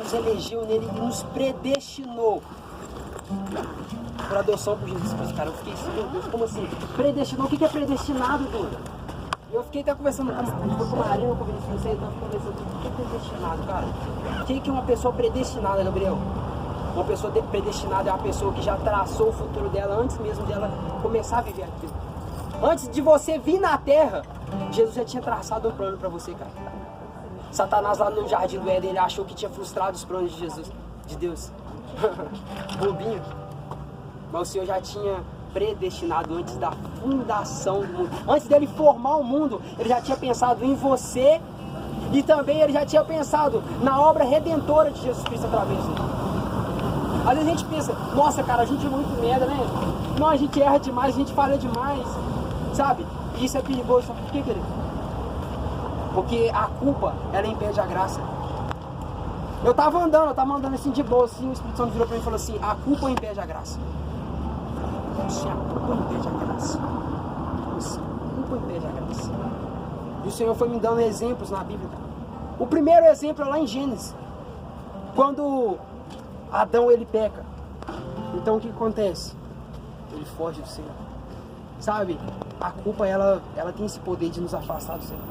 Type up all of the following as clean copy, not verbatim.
nos elegeu nele e nos predestinou por adoção por Jesus Cristo, cara. Eu fiquei assim, meu Deus, como assim? Predestinou? O que é predestinado, Duda? Eu fiquei até conversando com a Maria, eu conversei com você, eu tava conversando, o que é predestinado, cara? O que é uma pessoa predestinada, Gabriel? Uma pessoa predestinada é uma pessoa que já traçou o futuro dela antes mesmo dela começar a viver aquilo. Antes de você vir na Terra, Jesus já tinha traçado um plano para você, cara. Satanás lá no Jardim do Éden, ele achou que tinha frustrado os planos de Jesus, de Deus. Bobinho. Mas o Senhor já tinha predestinado antes da fundação do mundo. Antes dele formar o mundo, ele já tinha pensado em você e também ele já tinha pensado na obra redentora de Jesus Cristo através dele. Às vezes a gente pensa, nossa, cara, a gente é muito merda, né? Não, a gente erra demais, a gente falha demais, sabe? E isso é perigoso, sabe por quê, querido? Porque a culpa, ela impede a graça. Eu tava andando assim de boa, assim, o Espírito Santo virou pra mim e falou assim, a culpa impede a graça. Assim, a culpa impede a graça. Assim, a culpa impede a graça. E o Senhor foi me dando exemplos na Bíblia. O primeiro exemplo é lá em Gênesis. Quando Adão, ele peca. Então o que acontece? Ele foge do Senhor. Sabe? A culpa, ela tem esse poder de nos afastar do Senhor.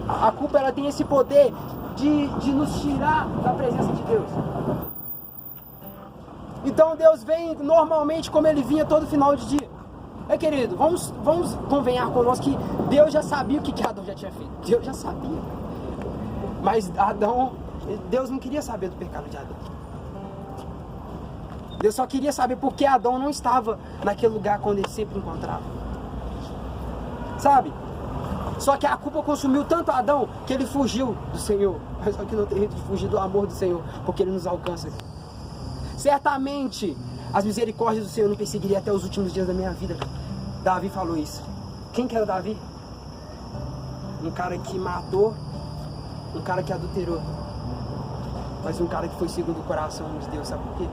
A culpa, ela tem esse poder de nos tirar da presença de Deus. Então Deus vem normalmente como ele vinha todo final de dia. Querido, vamos convenhar conosco que Deus já sabia o que Adão já tinha feito. Deus já sabia. Mas Deus não queria saber do pecado de Adão. Deus só queria saber por que Adão não estava naquele lugar quando ele sempre encontrava. Sabe? Só que a culpa consumiu tanto Adão que ele fugiu do Senhor. Mas só que não tem jeito de fugir do amor do Senhor, porque ele nos alcança. Certamente as misericórdias do Senhor me perseguiriam até os últimos dias da minha vida. Davi falou isso. Quem que era Davi? Um cara que matou, um cara que adulterou, mas um cara que foi segundo o coração de Deus. Sabe por quê?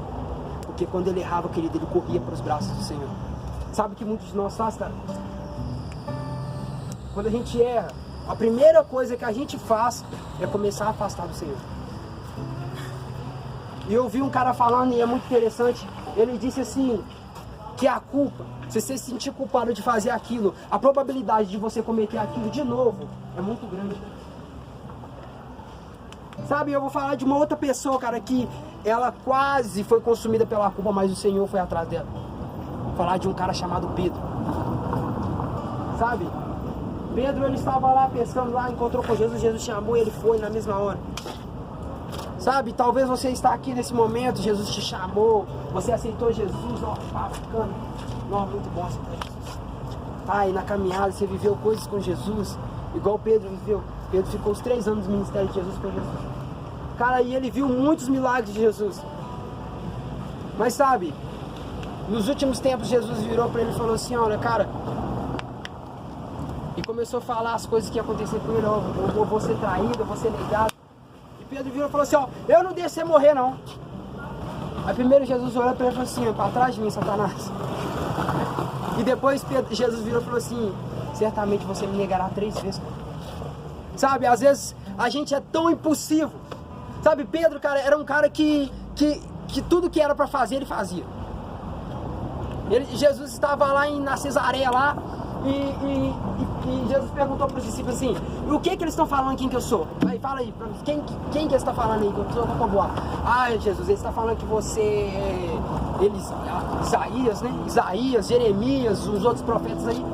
Porque quando ele errava, querido, ele corria para os braços do Senhor. Sabe o que muitos de nós fazem, cara? Quando a gente erra, a primeira coisa que a gente faz é começar a afastar do Senhor. E eu vi um cara falando, e é muito interessante, ele disse assim, que a culpa, se você se sentir culpado de fazer aquilo, a probabilidade de você cometer aquilo de novo é muito grande. Sabe, eu vou falar de uma outra pessoa, cara, que ela quase foi consumida pela culpa, mas o Senhor foi atrás dela. Vou falar de um cara chamado Pedro. Sabe? Pedro, ele estava lá pescando lá, encontrou com Jesus, Jesus chamou, ele foi na mesma hora. Sabe, talvez você está aqui nesse momento, Jesus te chamou, você aceitou Jesus, ó, bacana, ó, muito bom aceitar Jesus. Aí na caminhada você viveu coisas com Jesus, igual Pedro viveu. Pedro ficou os 3 anos no ministério de Jesus com Jesus. Cara, e ele viu muitos milagres de Jesus. Mas sabe, nos últimos tempos Jesus virou para ele e falou assim, olha, cara, e começou a falar as coisas que iam acontecer com ele, ó, eu vou ser traído, eu vou ser negado. Pedro virou e falou assim, ó, eu não deixo você morrer não. Aí primeiro Jesus olhou para ele e falou assim, para trás de mim, Satanás. E depois Jesus virou e falou assim, certamente você me negará 3 vezes. Sabe, às vezes a gente é tão impulsivo. Sabe, Pedro, cara, era um cara que tudo que era para fazer, ele fazia. Jesus estava lá na Cesareia lá, e Jesus perguntou para os discípulos assim, o que eles estão falando, quem que eu sou? Aí fala aí, quem que eles estão falando aí, que eu sou Roboá? Ah, Jesus, eles estão falando que você é Isaías, né? Isaías, Jeremias, os outros profetas aí.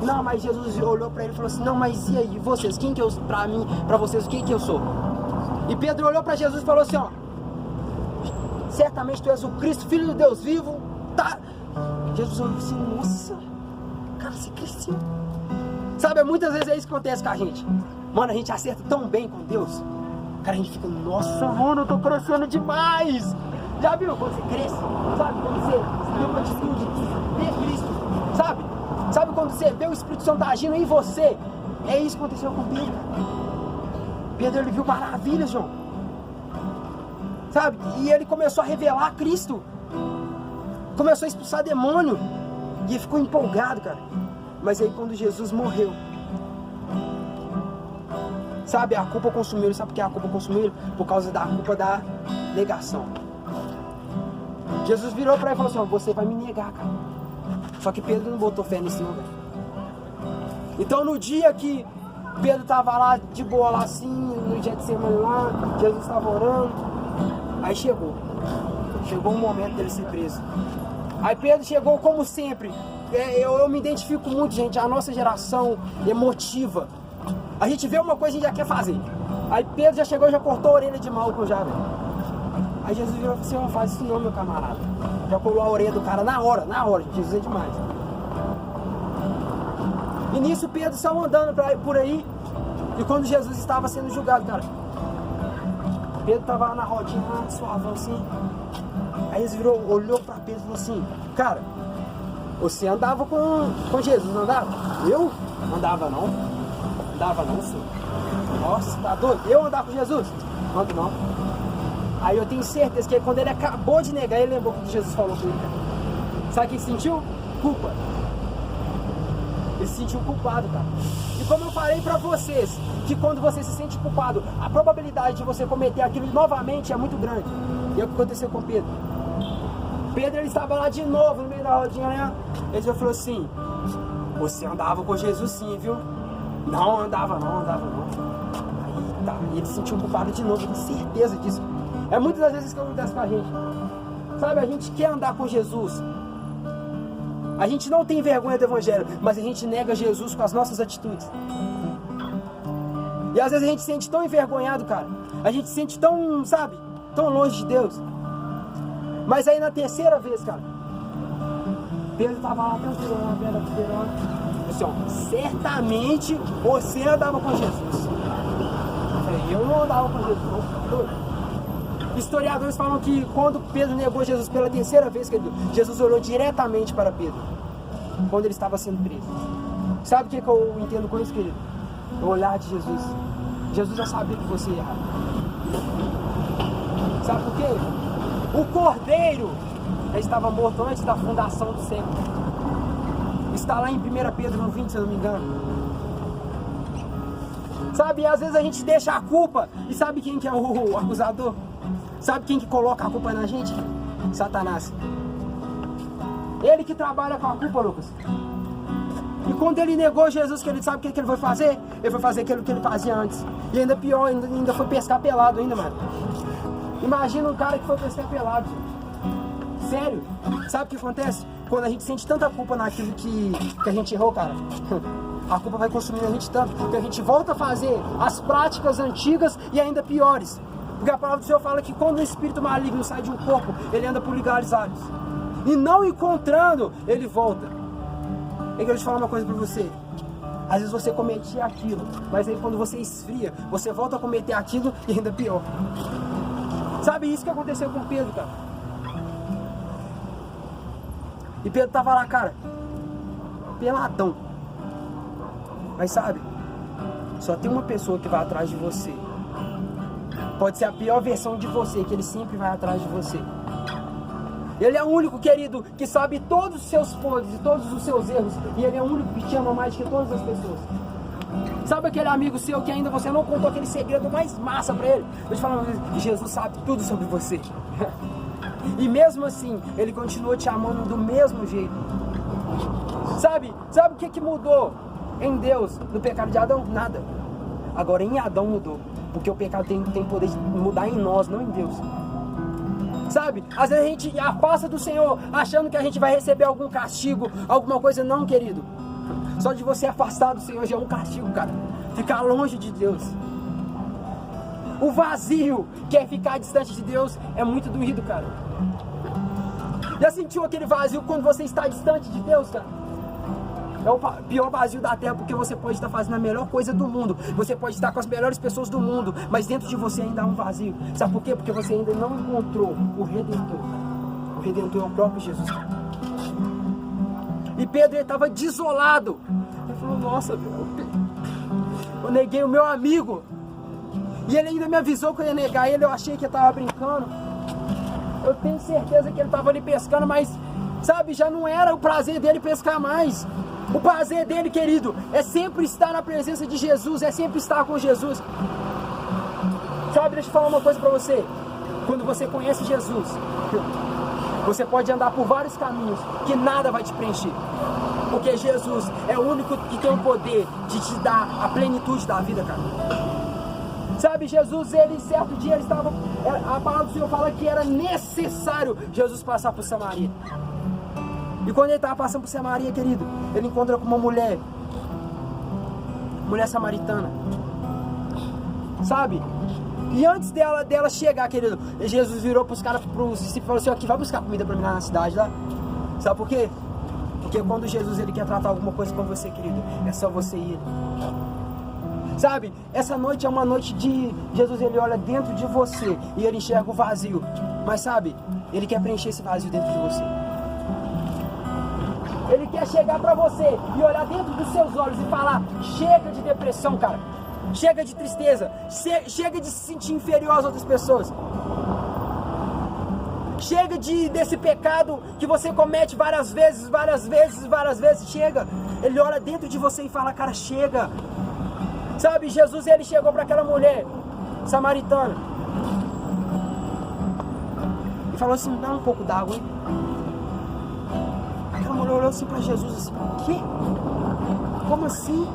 Não, mas Jesus olhou para ele e falou assim, não, mas e aí, vocês, quem que eu, para vocês, quem que eu sou? E Pedro olhou para Jesus e falou assim, ó, certamente tu és o Cristo, Filho do Deus vivo, tá? Jesus olhou assim, nossa, cara, você cresceu. Sabe, muitas vezes é isso que acontece com a gente. Mano, a gente acerta tão bem com Deus. Cara, a gente fica, nossa, mano, eu tô crescendo demais. Já viu quando você cresce? Sabe, quando você tem uma atitude de Cristo, sabe? Sabe quando você vê o Espírito Santo agindo em você? É isso que aconteceu com Pedro. Pedro, ele viu maravilhas, João. Sabe? E ele começou a revelar Cristo. Começou a expulsar demônio. E ele ficou empolgado, cara. Mas aí quando Jesus morreu, Sabe, a culpa consumiu ele. Sabe por que a culpa consumiu ele? Por causa da culpa da negação. Jesus virou para ele e falou assim, você vai me negar, cara. Só que Pedro não botou fé nisso não, velho. Então no dia que Pedro estava lá de boa, lá assim, no Getsemane lá, Jesus estava orando, aí chegou um momento dele ser preso. Aí Pedro chegou como sempre. Eu me identifico muito, gente, a nossa geração emotiva. A gente vê uma coisa e a gente já quer fazer. Aí Pedro já chegou e já cortou a orelha de Malcolm já, velho. Aí Jesus virou e falou assim, não faz isso não, meu camarada. Já colou a orelha do cara na hora, gente, Jesus é demais. E nisso Pedro saiu andando por aí. E quando Jesus estava sendo julgado, cara, Pedro estava lá na rodinha, lá suavão assim. Aí Jesus virou, olhou pra Pedro e falou assim, cara, você andava com Jesus, não andava? Eu? Não andava não. Andava não, senhor. Nossa, tá doido? Eu andar com Jesus? Ando não. Aí eu tenho certeza que quando ele acabou de negar, ele lembrou que Jesus falou com ele. Sabe o que ele sentiu? Culpa. Ele se sentiu culpado, cara. E como eu falei pra vocês, que quando você se sente culpado, a probabilidade de você cometer aquilo novamente é muito grande. E é o que aconteceu com Pedro. Pedro, ele estava lá de novo, no meio da rodinha, né? Ele já falou assim, você andava com Jesus sim, viu? Não, andava não. Aí tá, e ele se sentiu culpado de novo, eu tenho certeza disso. É muitas das vezes que acontece com a gente. Sabe, a gente quer andar com Jesus. A gente não tem vergonha do evangelho, mas a gente nega Jesus com as nossas atitudes. E às vezes a gente se sente tão envergonhado, cara. A gente se sente tão, sabe, tão longe de Deus. Mas aí na terceira vez, cara, Pedro estava lá tranquilo, assim, ó, certamente você andava com Jesus. Eu falei, eu não andava com Jesus, não. Historiadores falam que quando Pedro negou Jesus pela terceira vez, querido, Jesus olhou diretamente para Pedro, quando ele estava sendo preso. Sabe o que eu entendo com isso, querido? O olhar de Jesus. Jesus já sabia que você ia errar. Sabe por quê? O Cordeiro já estava morto antes da fundação do século. Está lá em 1 Pedro no 20, se eu não me engano. Sabe, às vezes a gente deixa a culpa. E sabe quem que é o acusador? Sabe quem que coloca a culpa na gente? Satanás. Ele que trabalha com a culpa, Lucas. E quando ele negou Jesus, que ele sabe o que ele foi fazer? Ele foi fazer aquilo que ele fazia antes. E ainda pior, ainda foi pescar pelado ainda, mano. Imagina um cara que foi pescar pelado. Sério. Sabe o que acontece? Quando a gente sente tanta culpa naquilo que a gente errou, cara, a culpa vai consumindo a gente tanto, que a gente volta a fazer as práticas antigas e ainda piores. Porque a palavra do Senhor fala que quando o espírito maligno sai de um corpo, ele anda por lugares áridos. E não encontrando, ele volta. Eu quero te falar uma coisa pra você. Às vezes você cometia aquilo, mas aí quando você esfria, você volta a cometer aquilo e ainda pior. Sabe isso que aconteceu com Pedro, cara? E Pedro tava lá, cara, peladão. Mas sabe, só tem uma pessoa que vai atrás de você. Pode ser a pior versão de você, que ele sempre vai atrás de você. Ele é o único, querido, que sabe todos os seus podres e todos os seus erros. E ele é o único que te ama mais que todas as pessoas. Sabe aquele amigo seu que ainda você não contou aquele segredo mais massa pra ele? Eu te falo, Jesus sabe tudo sobre você. E mesmo assim, ele continua te amando do mesmo jeito. Sabe o que mudou em Deus no pecado de Adão? Nada. Agora em Adão mudou. Porque o pecado tem poder de mudar em nós, não em Deus. Sabe? Às vezes a gente afasta do Senhor achando que a gente vai receber algum castigo, alguma coisa. Não, querido. Só de você afastar do Senhor já é um castigo, cara. Ficar longe de Deus. O vazio que é ficar distante de Deus é muito doído, cara. Já sentiu aquele vazio quando você está distante de Deus, cara? É o pior vazio da terra, porque você pode estar fazendo a melhor coisa do mundo. Você pode estar com as melhores pessoas do mundo, mas dentro de você ainda há um vazio. Sabe por quê? Porque você ainda não encontrou o Redentor. O Redentor é o próprio Jesus. E Pedro estava desolado. Ele falou, nossa, eu neguei o meu amigo. E ele ainda me avisou que eu ia negar ele. Eu achei que ele estava brincando. Eu tenho certeza que ele estava ali pescando, mas, sabe, já não era o prazer dele pescar mais. O prazer dele, querido, é sempre estar na presença de Jesus, é sempre estar com Jesus. Sabe, deixa eu falar uma coisa pra você. Quando você conhece Jesus, você pode andar por vários caminhos que nada vai te preencher. Porque Jesus é o único que tem o poder de te dar a plenitude da vida, cara. Sabe, Jesus, ele certo dia, ele estava... A palavra do Senhor fala que era necessário Jesus passar por Samaria. E quando ele estava passando por Samaria, querido, ele encontra com uma mulher samaritana. Sabe? E antes dela chegar, querido, Jesus virou para os caras, para os discípulos, e falou assim: aqui, vai buscar comida para mim lá na cidade, lá. Sabe por quê? Porque quando Jesus ele quer tratar alguma coisa com você, querido, é só você ir. Sabe? Essa noite é uma noite de... Jesus, ele olha dentro de você e ele enxerga o vazio. Mas sabe? Ele quer preencher esse vazio dentro de você. Ele quer chegar pra você e olhar dentro dos seus olhos e falar: chega de depressão, cara. Chega de tristeza. Chega de se sentir inferior às outras pessoas. Chega desse pecado que você comete várias vezes. Chega. Ele olha dentro de você e fala: cara, chega. Sabe, Jesus, ele chegou para aquela mulher samaritana e falou assim: dá um pouco d'água, hein? Aquela mulher olhou assim para Jesus assim: o quê? Como assim?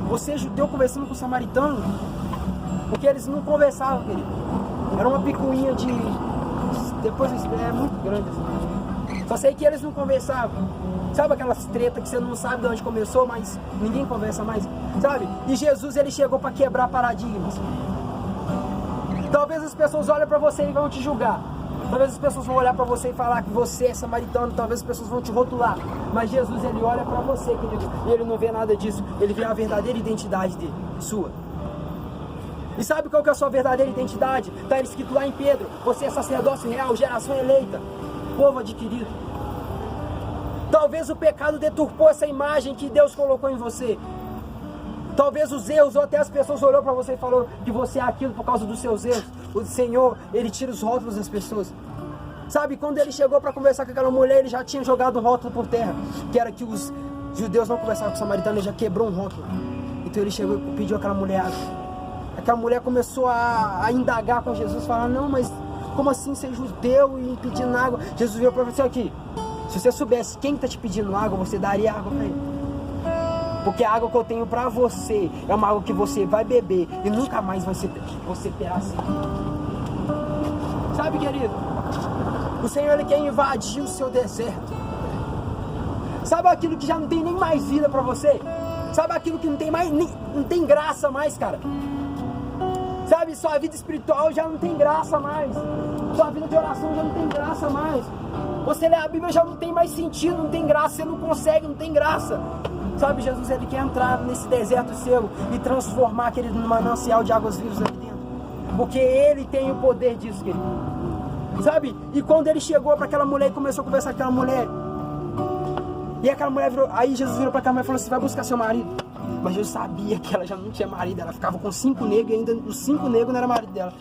Você é judeu conversando com o samaritano? Porque eles não conversavam, querido. Era uma picuinha de... Depois é muito grande assim. Só sei que eles não conversavam. Sabe aquelas tretas que você não sabe de onde começou, mas ninguém conversa mais? Sabe? E Jesus, ele chegou para quebrar paradigmas. Talvez as pessoas olhem para você e vão te julgar. Talvez as pessoas vão olhar para você e falar que você é samaritano. Talvez as pessoas vão te rotular. Mas Jesus, ele olha para você, querido, e ele não vê nada disso. Ele vê a verdadeira identidade dele, sua. E sabe qual que é a sua verdadeira identidade? Está escrito lá em Pedro: você é sacerdócio real, geração eleita, povo adquirido. Talvez o pecado deturpou essa imagem que Deus colocou em você. Talvez os erros, ou até as pessoas olhou para você e falou que você é aquilo por causa dos seus erros. O Senhor, ele tira os rótulos das pessoas. Sabe, quando ele chegou para conversar com aquela mulher, ele já tinha jogado um rótulo por terra, que era que os judeus não conversavam com o samaritano. Ele já quebrou um rótulo. Então ele chegou e pediu aquela mulher água. Aquela mulher começou a indagar com Jesus, falar: não, mas como assim ser judeu e pedindo água? Jesus virou para você: aqui, se você soubesse quem está te pedindo água, você daria água para ele. Porque a água que eu tenho para você é uma água que você vai beber e nunca mais você terá sede. Sabe, querido? O Senhor, ele quer invadir o seu deserto. Sabe aquilo que já não tem nem mais vida para você? Sabe aquilo que não tem graça mais, cara? Sabe, sua vida espiritual já não tem graça mais. Sua vida de oração já não tem graça mais. Você lê a Bíblia já não tem mais sentido, não tem graça. Você não consegue, não tem graça. Sabe, Jesus, ele quer entrar nesse deserto seu e transformar aquele num manancial de águas vivas ali dentro. Porque ele tem o poder disso, querido. Sabe? E quando ele chegou para aquela mulher e começou a conversar com aquela mulher, e aquela mulher virou, aí Jesus virou para aquela mulher e falou assim: vai buscar seu marido. Mas eu sabia que ela já não tinha marido, ela ficava com 5 negros e ainda os 5 negros não era marido dela.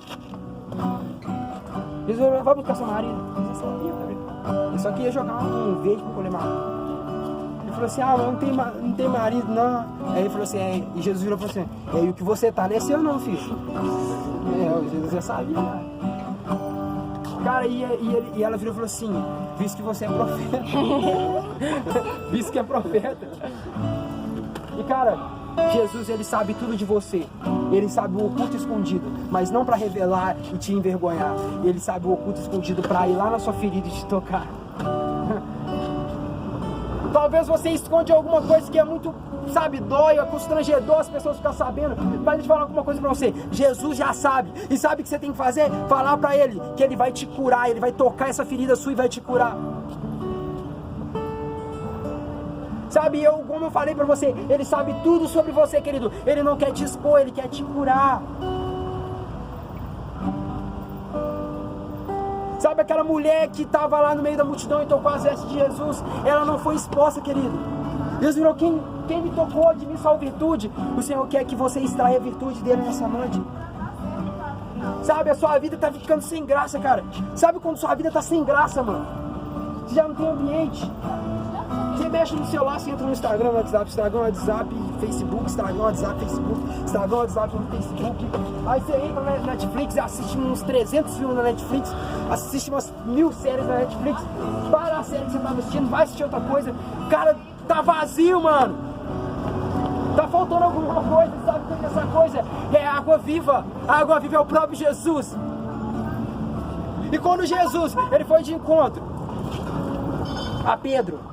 Jesus falou: vai buscar seu marido. Você sabia, cara? Ele só queria jogar um verde pra colher marido. Ele falou assim: ah, mas não tem marido não. Aí ele falou assim, e Jesus virou e falou assim: e o que você tá não é seu não, filho. Jesus já sabia. Cara, e ela virou e falou assim: visto que você é profeta. Visto que é profeta. E cara, Jesus, ele sabe tudo de você. Ele sabe o oculto escondido, mas não para revelar e te envergonhar. Ele sabe o oculto escondido para ir lá na sua ferida e te tocar. Talvez você esconde alguma coisa que é muito, sabe, dói, é constrangedor as pessoas ficarem sabendo. Mas deixa eu falar alguma coisa pra você. Jesus já sabe. E sabe o que você tem que fazer? Falar pra ele que ele vai te curar. Ele vai tocar essa ferida sua e vai te curar. Sabe, como eu falei pra você, ele sabe tudo sobre você, querido. Ele não quer te expor, ele quer te curar. Sabe aquela mulher que estava lá no meio da multidão e tocou as vestes de Jesus? Ela não foi exposta, querido. Deus virou: quem me tocou de mim só virtude? O Senhor quer que você extraia a virtude dele nessa noite. Sabe, a sua vida está ficando sem graça, cara. Sabe quando sua vida está sem graça, mano? Você já não tem ambiente. Você mexe no celular, você entra no Instagram, Instagram, WhatsApp, Facebook, Instagram, WhatsApp, Facebook, Instagram, WhatsApp, Facebook. Aí você entra na Netflix, assiste uns 300 filmes na Netflix, assiste umas 1000 séries na Netflix, para a série que você tá assistindo, vai assistir outra coisa. Cara, tá vazio, mano. Tá faltando alguma coisa, sabe o que é essa coisa? É a água viva. A água viva é o próprio Jesus. E quando Jesus, ele foi de encontro a Pedro,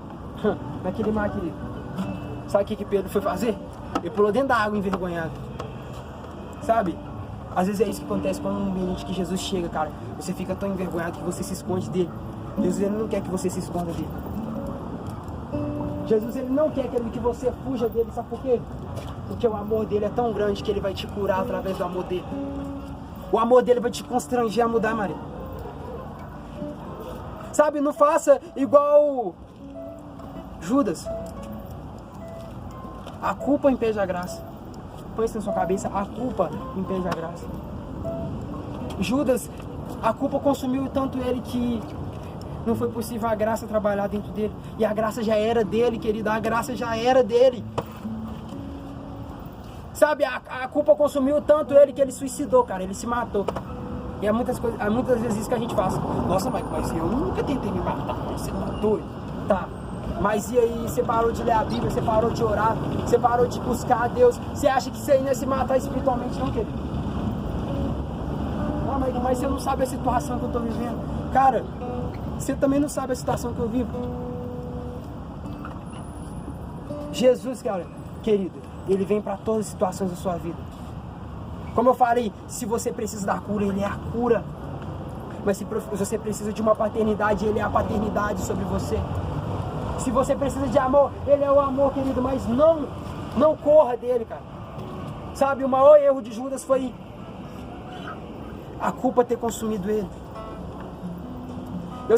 naquele mar, querido, sabe o que Pedro foi fazer? Ele pulou dentro da água envergonhado. Sabe? Às vezes é isso que acontece quando um ambiente que Jesus chega, cara. Você fica tão envergonhado que você se esconde dele. Jesus, ele não quer que você se esconda dele. Jesus, ele não quer que você fuja dele, sabe por quê? Porque o amor dele é tão grande que ele vai te curar através do amor dele. O amor dele vai te constranger a mudar, Maria. Sabe, não faça igual Judas. A culpa impede a graça. Põe isso na sua cabeça, a culpa impede a graça. Judas, a culpa consumiu tanto ele que não foi possível a graça trabalhar dentro dele. E a graça já era dele, querida, a graça já era dele. Sabe, a culpa consumiu tanto ele que ele suicidou, cara, ele se matou. E há muitas vezes isso que a gente faz. Nossa, mas eu nunca tentei me matar, você tá doido? Tá. Mas e aí, você parou de ler a Bíblia, você parou de orar, você parou de buscar a Deus. Você acha que você ainda se matar espiritualmente, não, querido? Não, mas você não sabe a situação que eu tô vivendo. Cara, você também não sabe a situação que eu vivo. Jesus, cara, querido, ele vem para todas as situações da sua vida. Como eu falei, se você precisa da cura, ele é a cura. Mas se você precisa de uma paternidade, ele é a paternidade sobre você. Se você precisa de amor, ele é o amor, querido. Mas não corra dele, cara. Sabe, o maior erro de Judas foi a culpa ter consumido ele.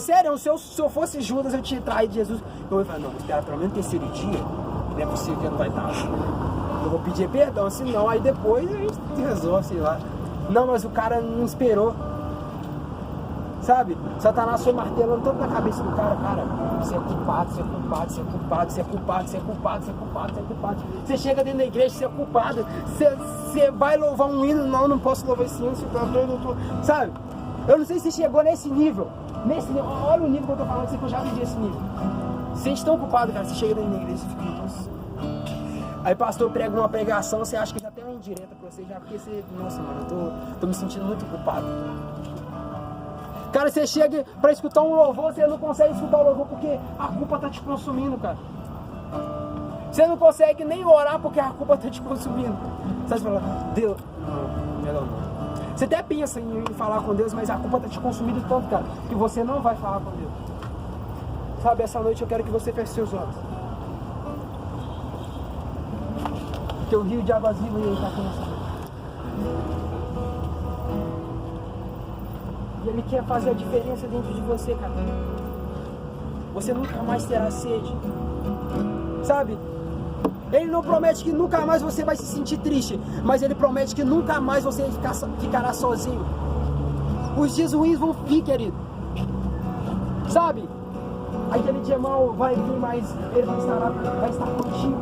Sério, se eu fosse Judas, eu tinha traído Jesus. Eu ia falar, não, espera pelo menos o terceiro dia. Não é possível que não vai estar. Eu vou pedir perdão, senão aí depois a gente resolve, sei lá. Não, mas o cara não esperou. Sabe? Satanás foi martelando tanto na cabeça do cara. Cara, você é culpado, você é culpado, você é culpado, você é culpado, você é culpado, você é culpado, você é culpado. Você chega dentro da igreja, você é culpado. Você vai louvar um hino, não posso louvar esse hino, sabe? Eu não sei se você chegou nesse nível. Olha o nível que eu tô falando, que eu já vivi esse nível. Você sente tão culpado, cara, você chega dentro da igreja e fica, nossa. Aí pastor prega uma pregação, você acha que já tem uma indireta pra você, já porque você, nossa, mano, eu tô me sentindo muito culpado. Cara, você chega pra escutar um louvor, você não consegue escutar o louvor porque a culpa tá te consumindo, cara. Você não consegue nem orar porque a culpa tá te consumindo. Você fala, Deus, não, melhor não. Você até pensa em falar com Deus, mas a culpa tá te consumindo tanto, cara, que você não vai falar com Deus. Sabe, essa noite eu quero que você feche seus olhos. Porque o rio de águas vivas ele tá aqui nessa noite. E ele quer fazer a diferença dentro de você, cara. Você nunca mais terá sede. Sabe? Ele não promete que nunca mais você vai se sentir triste, mas ele promete que nunca mais você ficará sozinho. Os dias ruins vão vir, querido. Sabe? Aquele dia mau vai vir, mas ele vai estar contigo.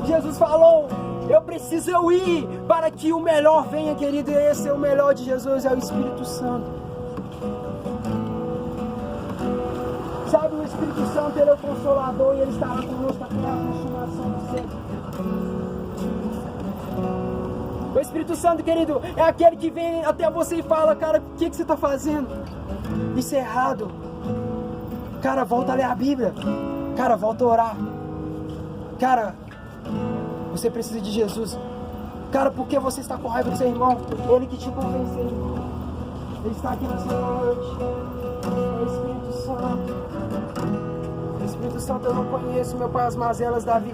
Jesus falou, eu preciso ir para que o melhor venha, querido. E esse é o melhor de Jesus, é o Espírito Santo. Sabe, o Espírito Santo, ele é o Consolador e ele estará conosco até a consumação do século. O Espírito Santo, querido, é aquele que vem até você e fala, cara, o que você está fazendo? Isso é errado. Cara, volta a ler a Bíblia. Cara, volta a orar. Cara, você precisa de Jesus. Cara, por que você está com raiva do seu irmão? Ele que te convenceu. Ele está aqui nessa noite. O Espírito Santo. O Espírito Santo, eu não conheço, meu Pai, as mazelas da vida.